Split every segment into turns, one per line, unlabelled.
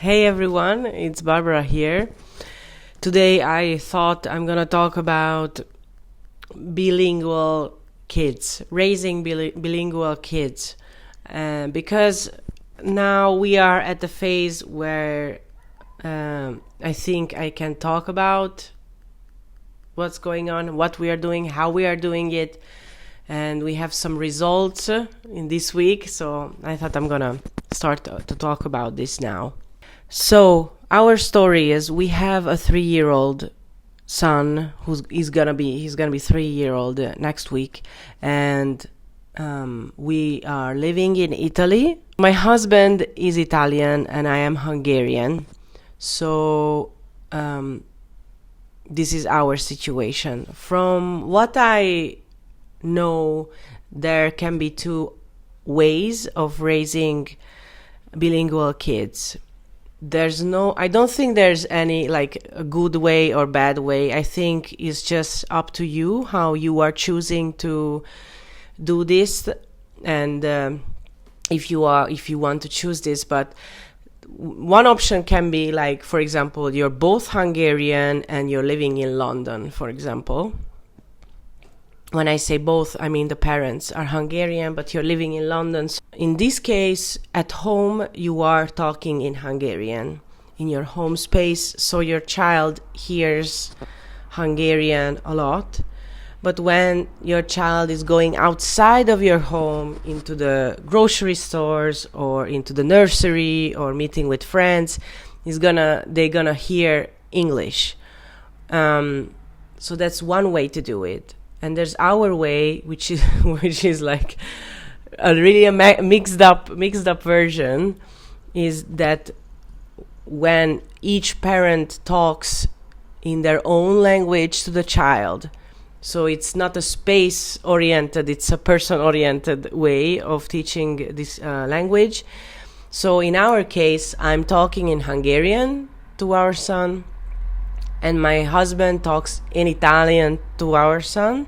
Hey everyone, it's Barbara here. Today I thought I'm gonna talk about bilingual kids, raising bilingual kids, because now we are at the phase where I think I can talk about what's going on, what we are doing, how we are doing it, and we have some results in this week, so I thought I'm gonna start to talk about this now. So our story is we have a 3-year-old son he's gonna be 3-year-old next week, and we are living in Italy. My husband is Italian and I am Hungarian, so this is our situation. From what I know, there can be two ways of raising bilingual kids. I don't think there's any like a good way or bad way. I think it's just up to you how you are choosing to do this, and if you want to choose this. But one option can be like, for example, you're both Hungarian and you're living in London, for example. When I say both, I mean the parents are Hungarian, but you're living in London. So in this case, at home, you are talking in Hungarian in your home space, so your child hears Hungarian a lot. But when your child is going outside of your home into the grocery stores or into the nursery or meeting with friends, they're gonna hear English. So that's one way to do it. And there's our way, which is like a really mixed up version, is that when each parent talks in their own language to the child. So it's not a space-oriented, it's a person-oriented way of teaching this language. So in our case, I'm talking in Hungarian to our son, and my husband talks in Italian to our son.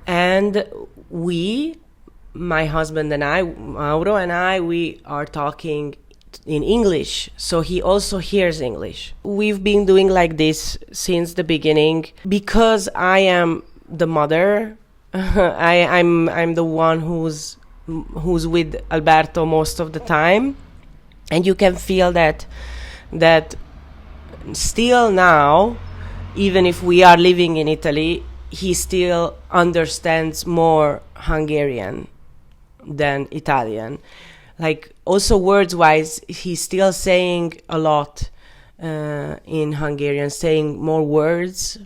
And my husband and I, Mauro and I, we are talking in English, so he also hears English. We've been doing like this since the beginning because I am the mother. I'm the one who's with Alberto most of the time, and you can feel that still now, even if we are living in Italy, he still understands more Hungarian than Italian. Like also words-wise, he's still saying a lot in Hungarian, saying more words,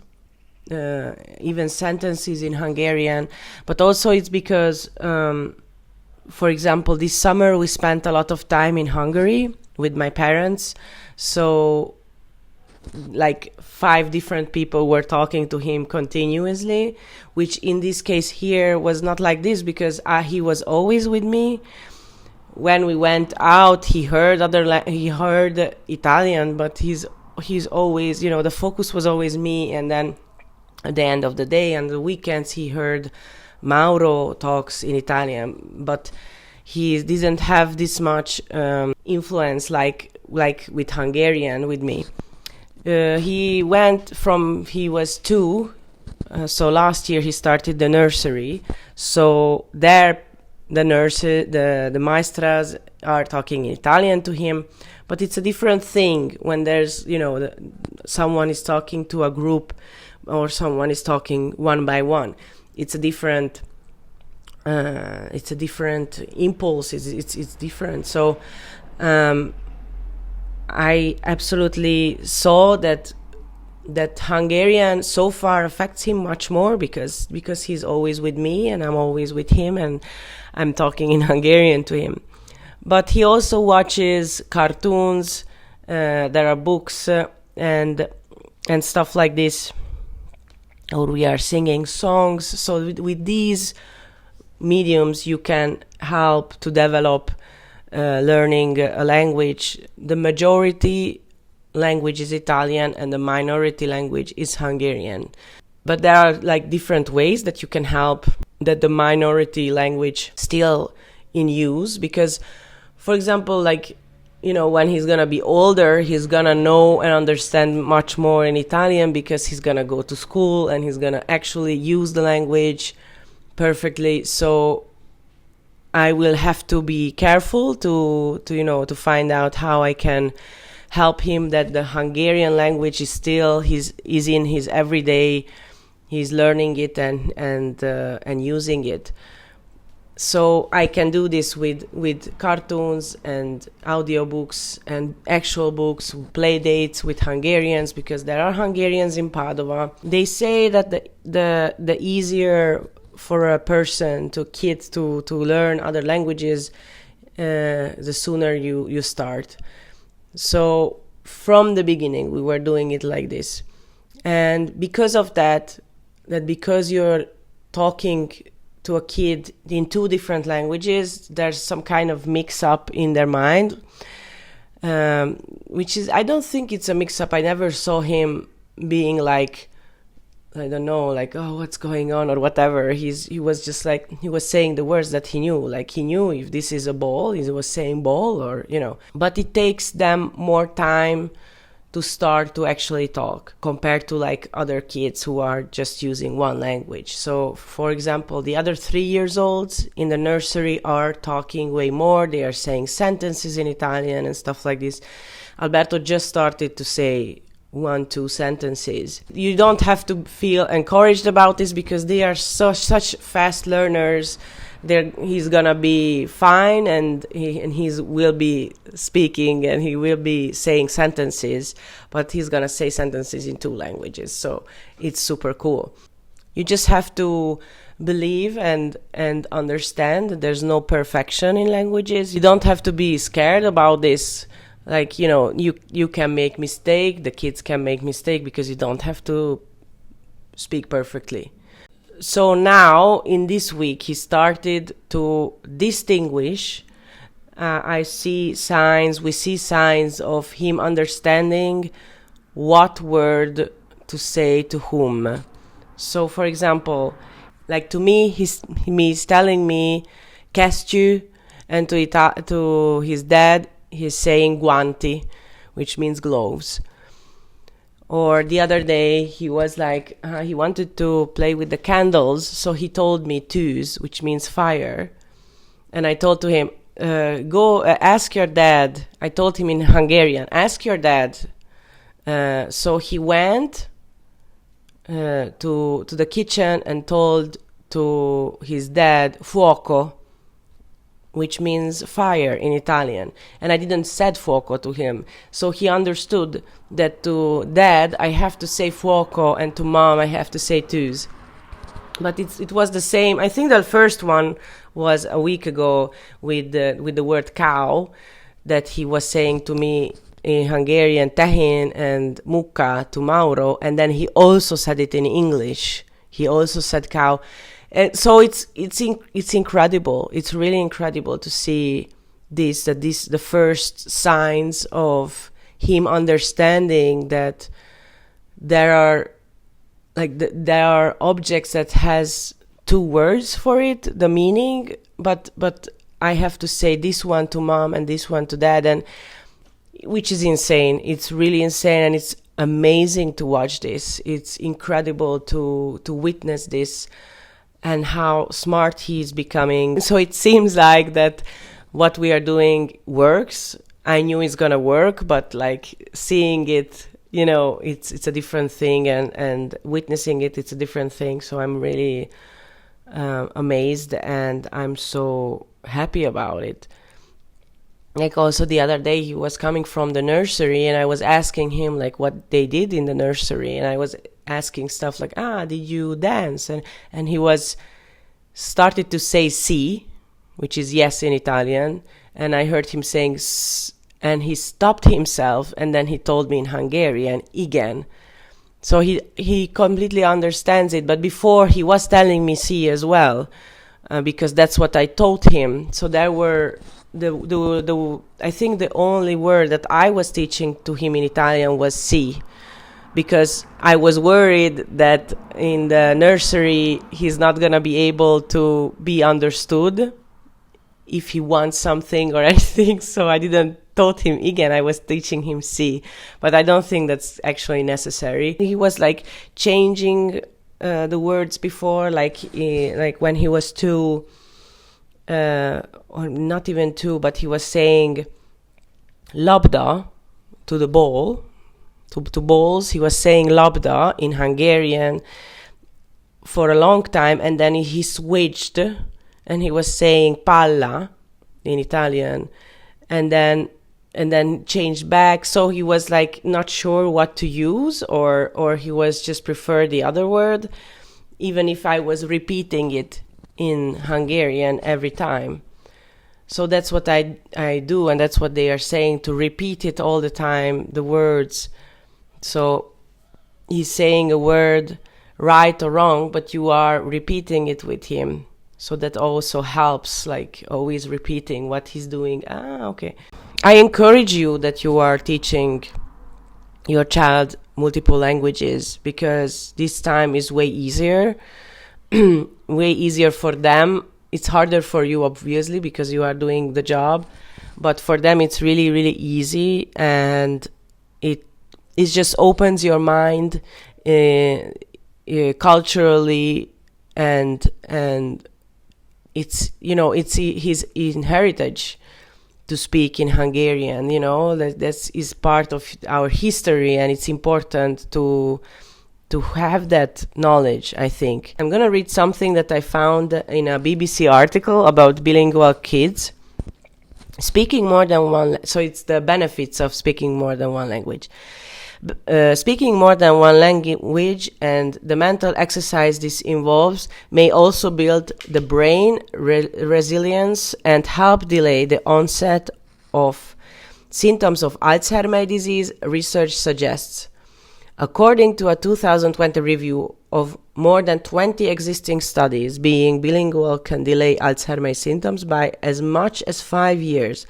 even sentences in Hungarian. But also it's because, for example, this summer we spent a lot of time in Hungary with my parents. So like 5 different people were talking to him continuously, which in this case here was not like this because he was always with me. When we went out, he heard Italian, but he's always, the focus was always me. And then at the end of the day and the weekends, he heard Mauro talks in Italian, but he didn't have this much influence like with Hungarian with me. He was 2, so last year he started the nursery. So there, the maestras are talking in Italian to him, but it's a different thing when there's, someone is talking to a group or someone is talking one by one. It's a different impulse. It's different. So, I absolutely saw that Hungarian so far affects him much more because he's always with me and I'm always with him and I'm talking in Hungarian to him. But he also watches cartoons, there are books and stuff like this, or we are singing songs. So with these mediums you can help to develop learning a language. The majority language is Italian and the minority language is Hungarian. But there are like different ways that you can help that the minority language still in use, because for example, like when he's gonna be older, he's gonna know and understand much more in Italian, because he's gonna go to school and he's gonna actually use the language perfectly. So I will have to be careful to find out how I can help him, that the Hungarian language is still is in his everyday. He's learning it and using it. So I can do this with cartoons and audiobooks and actual books, play dates with Hungarians, because there are Hungarians in Padova. They say that the easier for a kid to learn other languages, the sooner you start. So from the beginning, we were doing it like this. And because of that because you're talking to a kid in two different languages, there's some kind of mix-up in their mind, which is, I don't think it's a mix-up. I never saw him being like, I don't know, like, oh, what's going on or whatever. He was just like, he was saying the words that he knew. Like, he knew if this is a ball, he was saying ball, or, But it takes them more time to start to actually talk compared to like other kids who are just using one language. So, for example, the other 3-year-olds in the nursery are talking way more. They are saying sentences in Italian and stuff like this. Alberto just started to say 1-2 sentences. You don't have to feel encouraged about this, because they are such fast learners. He's gonna be fine, and he will be speaking and he will be saying sentences, but he's gonna say sentences in 2 languages. So it's super cool. You just have to believe and understand that there's no perfection in languages. You don't have to be scared about this. Like, you can make mistake, the kids can make mistake, because you don't have to speak perfectly. So now, in this week, he started to distinguish. We see signs of him understanding what word to say to whom. So, for example, like to me, he's telling me "kesztyű," and to his dad, he's saying "guanti," which means gloves. Or the other day, he was like, he wanted to play with the candles, so he told me "tűz," which means fire. And I told to him, go ask your dad. I told him in Hungarian, ask your dad. So he went to the kitchen and told to his dad "fuoco," which means fire in Italian. And I didn't said fuoco to him. So he understood that to dad, I have to say fuoco, and to mom, I have to say "tűz." But it was the same. I think the first one was a week ago with the word cow, that he was saying to me in Hungarian "tehén" and "mukka" to Mauro. And then he also said it in English. He also said cow. And so it's incredible. It's really incredible to see the first signs of him understanding that there are objects that has 2 words for it, the meaning, but I have to say this one to mom and this one to dad, and which is insane. It's really insane, and it's amazing to watch this. It's incredible to witness this. And how smart he's becoming. So it seems like that what we are doing works. I knew it's gonna work, but like seeing it, it's a different thing, and witnessing it's a different thing. So I'm really amazed, and I'm so happy about it. Like also the other day, he was coming from the nursery, and I was asking him like what they did in the nursery, and I was asking stuff like, did you dance? And he was started to say "sì," which is yes in Italian, and I heard him saying "s," and he stopped himself, and then he told me in Hungarian "igen." So he completely understands it, but before he was telling me "sì" as well, because that's what I taught him. So there were I think the only word that I was teaching to him in Italian was "sì," because I was worried that in the nursery he's not gonna be able to be understood if he wants something or anything. So I didn't taught him, again, I was teaching him C, but I don't think that's actually necessary. He was like changing the words before, like when he was 2, or not even 2, but he was saying labda to the ball, to balls. He was saying labda in Hungarian for a long time, and then he switched and he was saying palla in Italian, and then changed back. So he was like not sure what to use, or he was just prefer the other word, even if I was repeating it in Hungarian every time. So that's what I do, and that's what they are saying, to repeat it all the time, the words. So he's saying a word right or wrong, but you are repeating it with him. So that also helps, like always repeating what he's doing. Okay. I encourage you that you are teaching your child multiple languages, because this time is way easier, way easier for them. It's harder for you, obviously, because you are doing the job, but for them it's really, really easy, and it just opens your mind culturally, and it's, it's his heritage to speak in Hungarian. That is part of our history, and it's important to have that knowledge, I think. I'm gonna read something that I found in a BBC article about bilingual kids. Speaking more than one, so it's the benefits of speaking more than one language. Speaking more than one language and the mental exercise this involves may also build the brain resilience and help delay the onset of symptoms of Alzheimer's disease, research suggests. According to a 2020 review of more than 20 existing studies, being bilingual can delay Alzheimer's symptoms by as much as 5 years.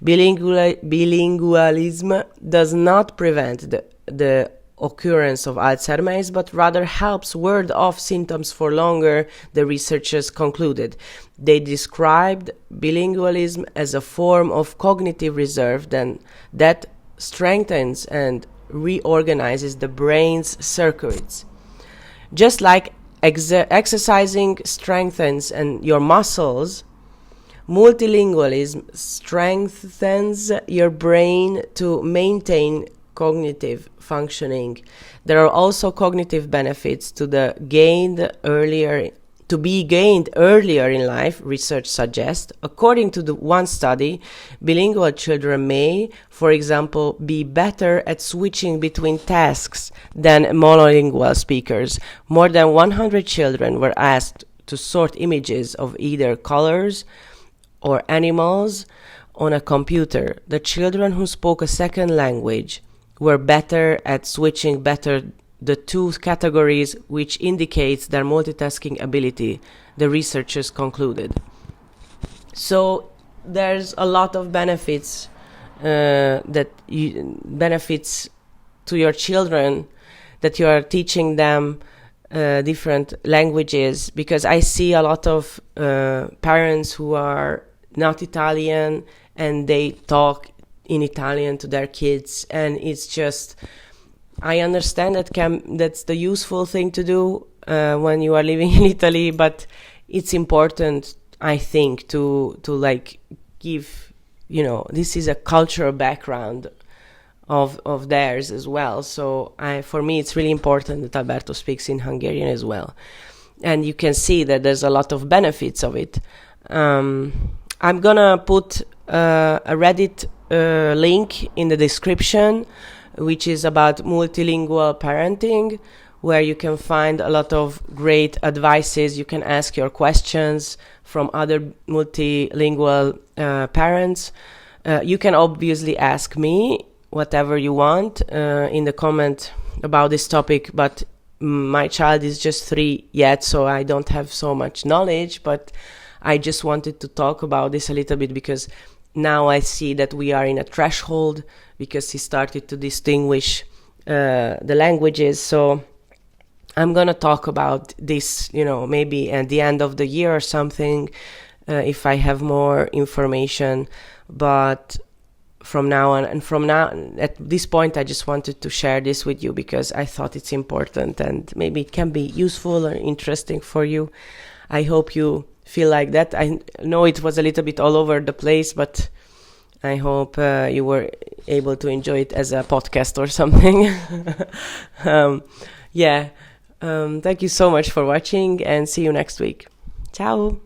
Bilingualism does not prevent the occurrence of Alzheimer's, but rather helps ward off symptoms for longer, the researchers concluded. They described bilingualism as a form of cognitive reserve that strengthens and reorganizes the brain's circuits. Just like exercising strengthens your muscles, multilingualism strengthens your brain to maintain cognitive functioning. There are also cognitive benefits to be gained earlier in life, research suggests. According to one study, bilingual children may, for example, be better at switching between tasks than monolingual speakers. More than 100 children were asked to sort images of either colors or animals on a computer. The children who spoke a second language were better at switching the two categories, which indicates their multitasking ability, the researchers concluded. So there's a lot of benefits benefits to your children, that you are teaching them different languages, because I see a lot of parents who are not Italian and they talk in Italian to their kids, and it's just, I understand that's the useful thing to do when you are living in Italy, but it's important, I think, to like give, this is a cultural background of theirs as well. So for me, it's really important that Alberto speaks in Hungarian as well, and you can see that there's a lot of benefits of it. I'm gonna put a Reddit link in the description, which is about multilingual parenting, where you can find a lot of great advices. You can ask your questions from other multilingual parents. You can obviously ask me whatever you want in the comment about this topic, but my child is just 3 yet, so I don't have so much knowledge, but I just wanted to talk about this a little bit, because now I see that we are in a threshold, because he started to distinguish the languages. So I'm going to talk about this, maybe at the end of the year or something, if I have more information. But from now on. And from now, at this point, I just wanted to share this with you because I thought it's important and maybe it can be useful or interesting for you. I hope you feel like that. I know it was a little bit all over the place, but I hope you were able to enjoy it as a podcast or something. Yeah. Thank you so much for watching and see you next week. Ciao.